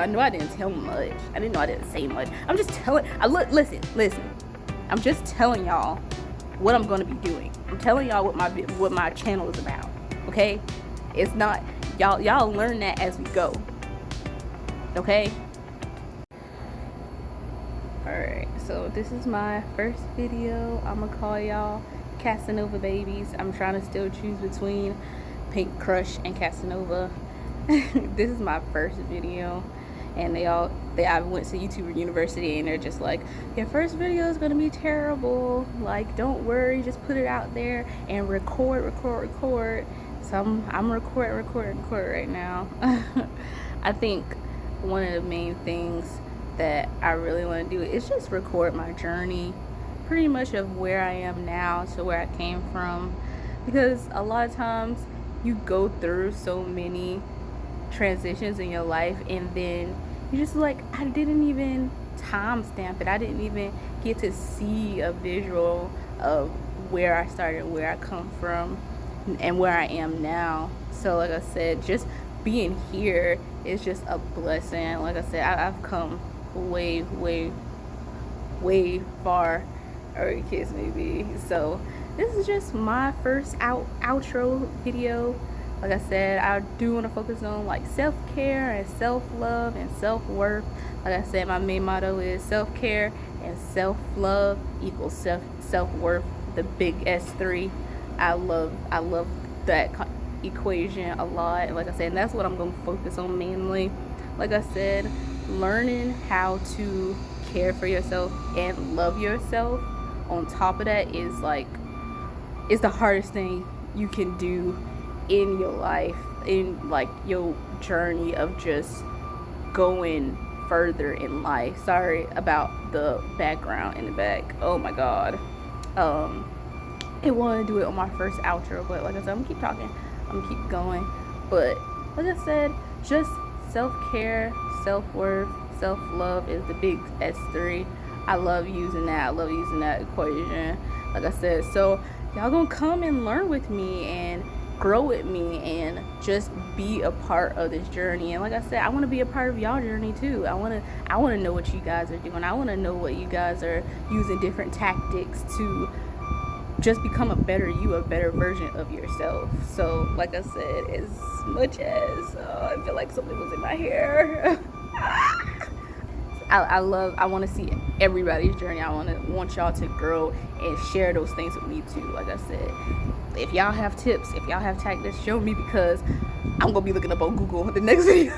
I know I didn't tell much. I didn't know I didn't say much. I'm just telling. Listen. I'm just telling y'all what I'm gonna be doing. I'm telling y'all what my channel is about. Okay? It's not y'all learn that as we go. Okay? Alright, so this is my first video. I'm gonna call y'all Casanova Babies. I'm trying to still choose between Pink Crush and Casanova. This is my first video, and I went to YouTuber University, and they're just like, your first video is gonna be terrible, like, don't worry, just put it out there and record. So I'm recording right now. I think one of the main things that I really want to do is just record my journey, pretty much of where I am now to where I came from, because a lot of times you go through so many transitions in your life, and then you just like, I didn't even timestamp it. I didn't even get to see a visual of where I started, where I come from, and where I am now. So like I said, just being here is just a blessing. Like I said, I've come way far, or the case may be. So this is just my first outro video. Like I said, I do want to focus on like self-care and self-love and self-worth. Like I said, my main motto is self-care and self-love equals self-worth, the big S3. I love that equation a lot. Like I said, and that's what I'm going to focus on mainly. Like I said, learning how to care for yourself and love yourself on top of that is the hardest thing you can do in your life, in like your journey of just going further in life. Sorry about the background in the back. Oh my god. I want to do it on my first outro, but like I said, I'm gonna keep talking, I'm gonna keep going. But like I said, just self-care, self-worth, self-love is the big S3. I love using that equation. Like I said, so y'all gonna come and learn with me and grow with me and just be a part of this journey. And like I said, I want to be a part of y'all journey too. I want to know what you guys are doing. I want to know what you guys are using, different tactics to just become a better you, a better version of yourself. So like I said, as much as I feel like something was in my hair, I want to see everybody's journey. I want y'all to grow and share those things with me too. Like I said, if y'all have tips, if y'all have tactics, show me, because I'm gonna be looking up on Google the next video.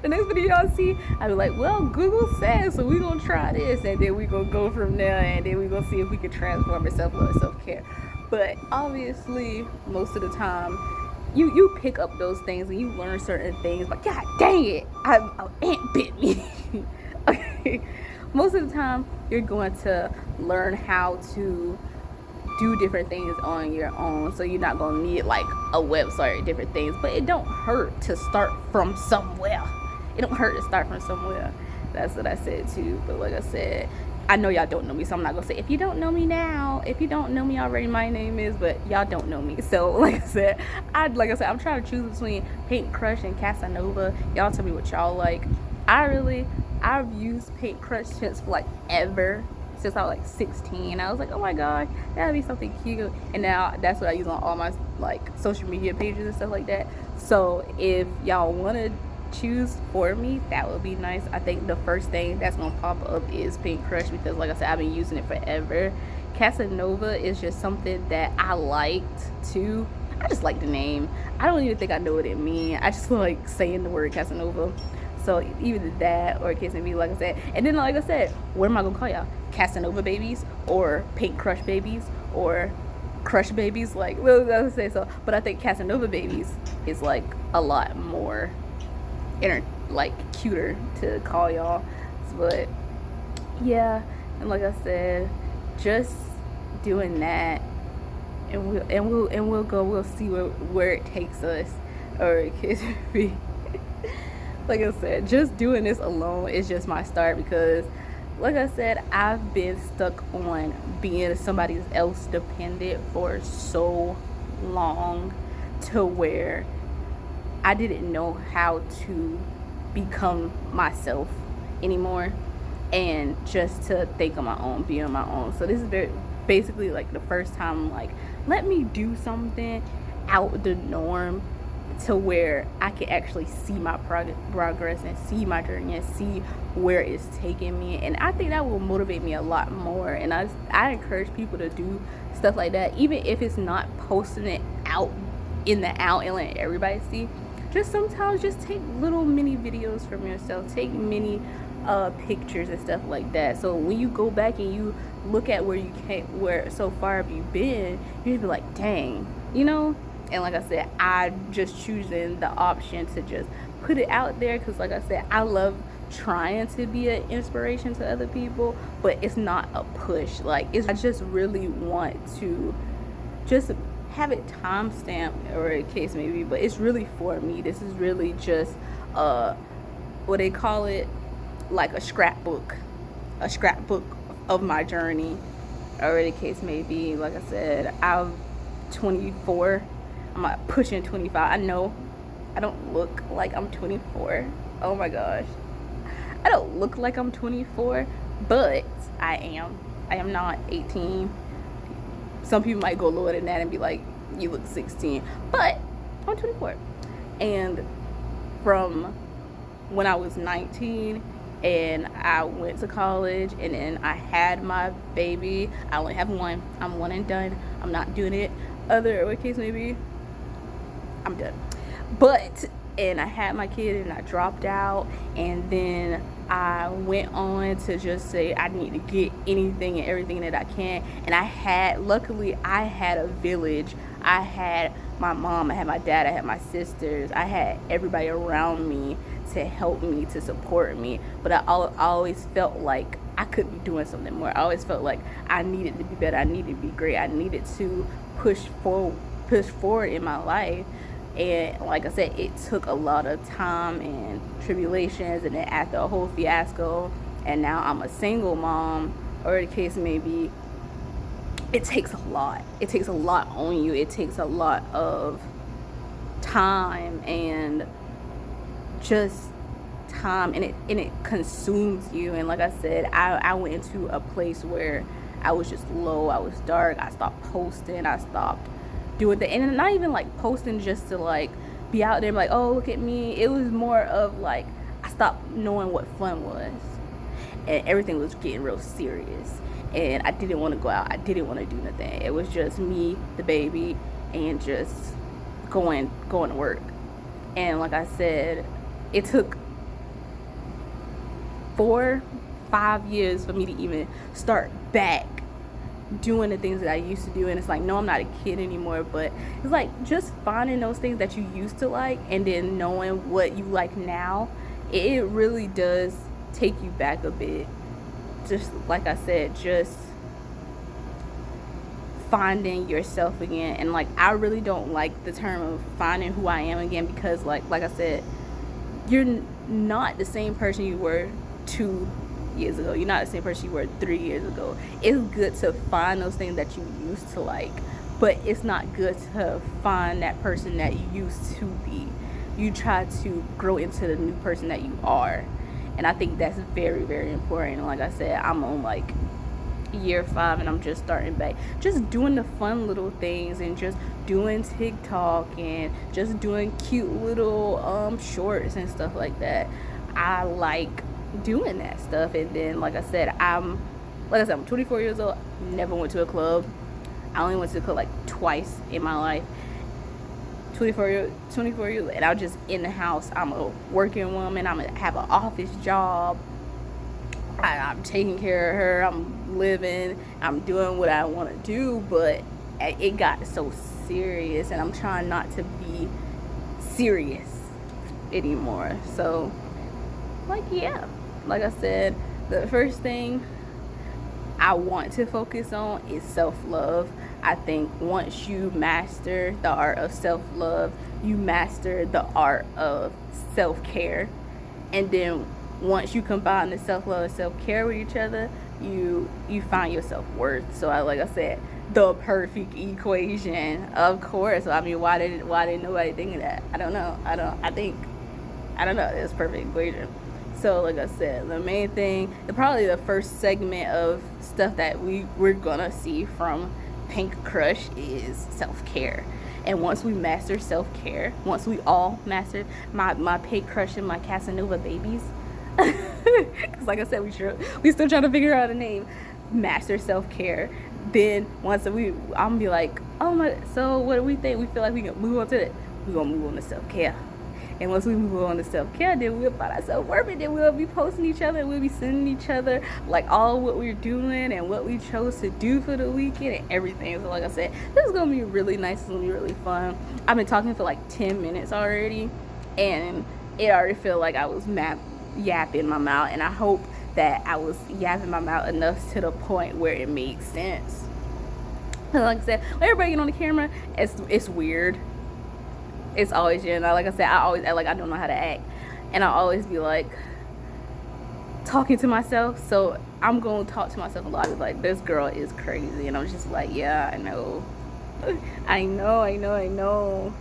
The next video y'all see, I'll be like, well, Google says, so we gonna try this, and then we gonna go from there, and then we gonna see if we can transform our self-love, self-care. But obviously, most of the time, you pick up those things and you learn certain things, but god dang it, an ant bit me. Okay, most of the time you're going to learn how to do different things on your own, so you're not gonna need like a website or different things. But it don't hurt to start from somewhere. That's what I said too. But like I said, I know y'all don't know me, so I'm not gonna say if you don't know me now. If you don't know me already, my name is, but y'all don't know me. So like I said, I'm trying to choose between Pink Crush and Casanova. Y'all tell me what y'all like. I've used Pink Crush since like ever. Since I was like 16. I was like, oh my god, that'd be something cute. And now that's what I use on all my like social media pages and stuff like that. So if y'all want to choose for me, that would be nice. I think the first thing that's gonna pop up is Pink Crush, because like I said, I've been using it forever. Casanova is just something that I liked too. I just like the name. I don't even think I know what it means. I just like saying the word Casanova. So either that, or it can be, like I said. And then like I said, what am I gonna call y'all? Casanova Babies, or Pink Crush Babies, or Crush Babies? Like, well, I was say so. But I think Casanova Babies is like a lot more cuter to call y'all. But yeah, and like I said, just doing that, and we'll see where it takes us, or it could be. Like I said, just doing this alone is just my start, because like I said, I've been stuck on being somebody else dependent for so long, to where I didn't know how to become myself anymore, and just to think on my own, be on my own. So this is basically like the first time, like, let me do something out the norm to where I can actually see my progress and see my journey and see where it's taking me. And I think that will motivate me a lot more. And I encourage people to do stuff like that, even if it's not posting it out in the out and letting everybody see. Just sometimes just take little mini videos from yourself, take mini pictures and stuff like that. So when you go back and you look at where so far have you been, you just be like, dang, you know. And like I said, I just choosing the option to just put it out there, because like I said, I love trying to be an inspiration to other people, but it's not a push. Like, I just really want to just have it timestamped or a case maybe, but it's really for me. This is really just what they call it, like a scrapbook of my journey, or the case may be. Like I said, I'm 24. I'm not pushing 25. I know I don't look like I'm 24. Oh my gosh, I don't look like I'm 24, but I am not 18. Some people might go lower than that and be like, you look 16, but I'm 24. And from when I was 19 and I went to college and then I had my baby, I only have one. I'm one and done. I'm not doing it. What case maybe, I'm done. And I had my kid and I dropped out, and then I went on to just say I need to get anything and everything that I can. And luckily I had a village. I had my mom, I had my dad, I had my sisters, I had everybody around me to help me, to support me. But I always felt like I could be doing something more. I always felt like I needed to be better. I needed to be great. I needed to push forward in my life. And like I said, it took a lot of time and tribulations, and then after a whole fiasco, and now I'm a single mom, or the case may be, it takes a lot. It takes a lot on you. It takes a lot of time, and just time, and it consumes you. And like I said, I went into a place where I was just low. I was dark. I stopped posting. I stopped doing that, and not even like posting just to like be out there like, oh, look at me. It was more of like, I stopped knowing what fun was, and everything was getting real serious, and I didn't want to go out. I didn't want to do nothing. It was just me, the baby, and just going to work. And like I said, it took 4-5 years for me to even start back doing the things that I used to do. And it's like, no, I'm not a kid anymore, but it's like just finding those things that you used to like, and then knowing what you like now. It really does take you back a bit. Just like I said, just finding yourself again. And like, I really don't like the term of finding who I am again, because like I said, you're not the same person you were 2 years ago. You're not the same person you were 3 years ago. It's good to find those things that you used to like, but it's not good to find that person that you used to be. You try to grow into the new person that you are. And I think that's very, very important. And like I said, I'm on like year 5, and I'm just starting back, just doing the fun little things, and just doing TikTok, and just doing cute little shorts and stuff like that. I like doing that stuff. And then like I said, I'm 24 years old. Never went to a club. I only went to a club like twice in my life. 24 years old, and I was just in the house. I'm a working woman. I'm gonna have an office job. I'm taking care of her. I'm living. I'm doing what I want to do. But it got so serious, and I'm trying not to be serious anymore. So like, yeah, like I said, the first thing I want to focus on is self-love. I think once you master the art of self-love, you master the art of self-care. And then once you combine the self-love and self-care with each other, you find your self-worth. So like I said, the perfect equation, of course. I mean, why didn't nobody think of that? I don't know. I I don't know, it's perfect equation. So like I said, the main thing, probably the first segment of stuff that we're gonna see from Pink Crush is self-care. And once we master self-care, once we all master my Pink Crush and my Casanova babies, because like I said, we still trying to figure out a name, master self-care, then once I'm gonna be like, oh my, so what do we think? We feel like we can move on to it. We're gonna move on to self-care. And once we move on to self-care, then we'll find ourselves working. Then we'll be posting each other. We'll be sending each other like all what we're doing and what we chose to do for the weekend and everything. So like I said, this is gonna be really nice. It's gonna be really fun. I've been talking for like 10 minutes already, and it already feel like I was yapping my mouth. And I hope that I was yapping my mouth enough to the point where it made sense. Like I said, when everybody get on the camera, it's weird. It's always, you know, like I said, I always act like I don't know how to act, and I always be like talking to myself. So I'm gonna talk to myself a lot. It's like, this girl is crazy, and I'm just like, yeah, I know, I know.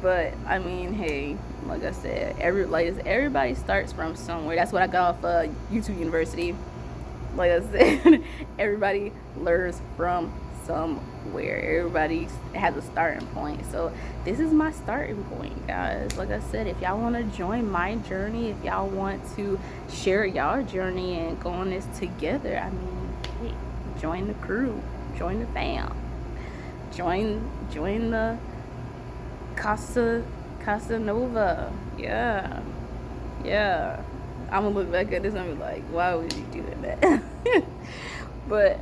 But I mean, hey, like I said, everybody starts from somewhere. That's what I got off YouTube University. Like I said, everybody learns from somewhere. Everybody has a starting point. So this is my starting point, guys. Like I said, if y'all want to join my journey, if y'all want to share y'all journey and go on this together, I mean, hey, join the crew, join the fam, join the Casanova. Yeah, I'm gonna look back at this and be like, why would you do that? But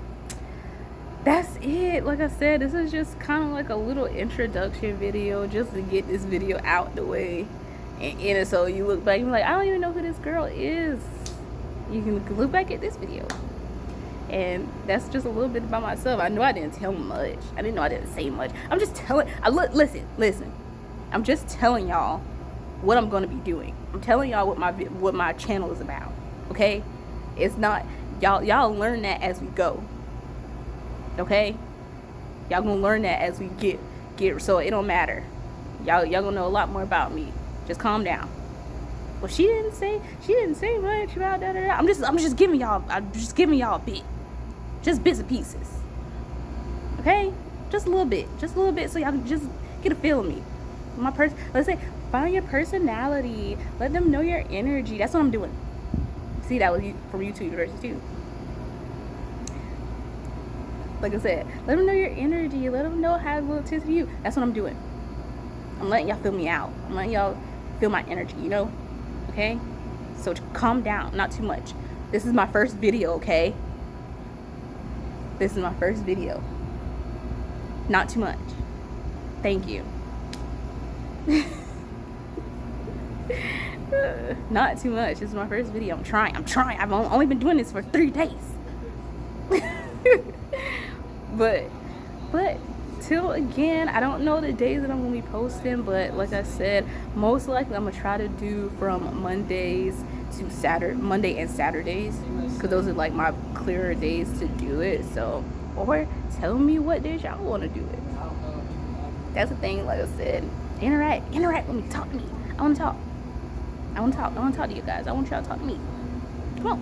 that's it. Like I said, this is just kind of like a little introduction video just to get this video out the way. And so you look back and be like, I don't even know who this girl is. You can look back at this video. And that's just a little bit about myself. I know I didn't tell much. I didn't say much. I'm just telling. Listen. I'm just telling y'all what I'm going to be doing. I'm telling y'all what my channel is about. Okay? It's not, y'all learn that as we go. Okay, y'all gonna learn that as we get so it don't matter. Y'all gonna know a lot more about me. Just calm down. Well, she didn't say much about that. I'm just giving y'all a bit, just bits and pieces. Okay, just a little bit, so y'all can just get a feel of me. Let's say, find your personality. Let them know your energy. That's what I'm doing. See, that was from YouTube University too. Like I said, let them know your energy. Let them know how it will test to you. That's what I'm doing. I'm letting y'all feel me out. I'm letting y'all feel my energy, you know? Okay? So calm down. Not too much. This is my first video, okay? This is my first video. Not too much. Thank you. Not too much. This is my first video. I'm trying. I've only been doing this for 3 days. But till again, I don't know the days that I'm gonna be posting, but like I said, most likely I'm gonna try to do from Monday and Saturdays, because those are like my clearer days to do it. So, or tell me what days y'all want to do it. That's the thing. Like I said, interact with me, talk to me. I want to talk to you guys. I want y'all to talk to me. Come on.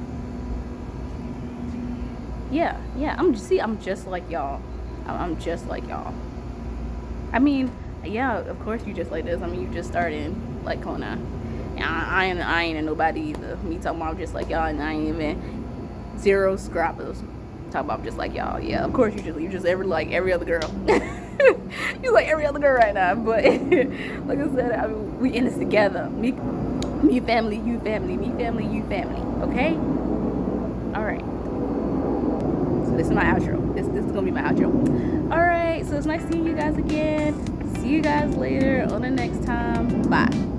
Yeah, I'm just like y'all. I'm just like y'all. I mean, yeah, of course you just like this. I mean, you just started, like, come on now. I ain't nobody either. Me talking about I'm just like y'all, and I ain't even zero scrappers. Talking about I'm just like y'all. Yeah, of course you just every other girl. You like every other girl right now. But like I said, I mean, we in this together. Me family, you family. Me family, you family. Okay. All right. This is my outro. This is gonna be my outro. All right, so it's nice seeing you guys again. See you guys later on the next time. Bye.